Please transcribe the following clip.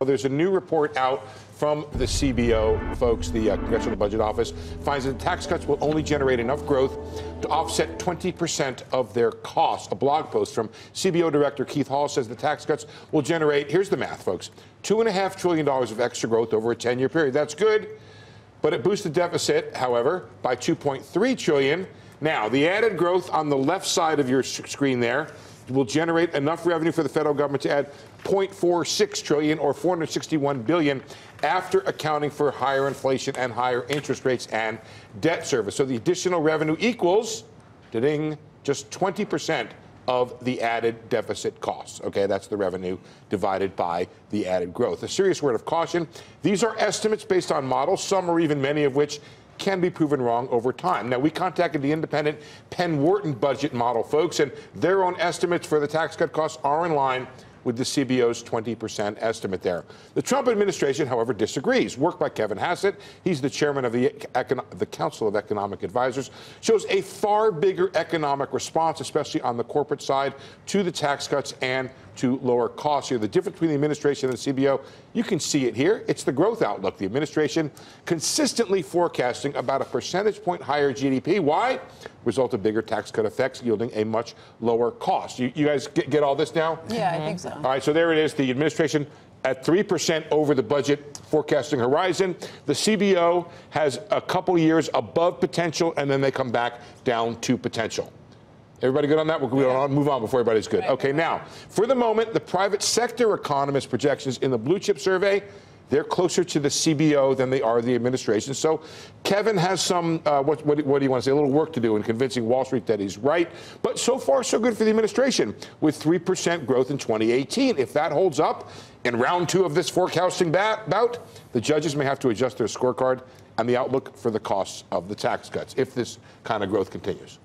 Well, there's a new report out from the CBO, folks, the Congressional Budget Office, finds that tax cuts will only generate enough growth to offset 20% of their costs. A blog post from CBO Director Keith Hall says the tax cuts will generate, here's the math, folks, $2.5 trillion of extra growth over a 10-year period. That's good, but it boosts the deficit, however, by $2.3 trillion. Now, the added growth on the left side of your screen there will generate enough revenue for the federal government to add $0.46 trillion or $461 billion after accounting for higher inflation and higher interest rates and debt service. So the additional revenue equals, ding, just 20% of the added deficit costs. Okay, that's the revenue divided by the added growth. A serious word of caution. These are estimates based on models, some or even many of which can be proven wrong over time. Now, we contacted the independent Penn Wharton budget model, folks, and their own estimates for the tax cut costs are in line with the CBO's 20% estimate there. The Trump administration, however, disagrees. Work by Kevin Hassett, he's the chairman of the Council of Economic Advisors, shows a far bigger economic response, especially on the corporate side, to the tax cuts and to lower costs here. The difference between the administration and the CBO, you can see it here. It's the growth outlook. The administration consistently forecasting about a percentage point higher GDP. Why? Result of bigger tax cut effects yielding a much lower cost. You guys get all this now? Yeah, I think so. All right, so there it is. The administration at 3% over the budget forecasting horizon. The CBO has a couple years above potential, and then they come back down to potential. Everybody good on that? We'll move on before everybody's good. Okay, now, for the moment, the private sector economist projections in the Blue Chip survey, they're closer to the CBO than they are the administration. So Kevin has some, what do you want to say, a little work to do in convincing Wall Street that he's right. But so far, so good for the administration with 3% growth in 2018. If that holds up in round two of this forecasting bout, the judges may have to adjust their scorecard and the outlook for the costs of the tax cuts if this kind of growth continues.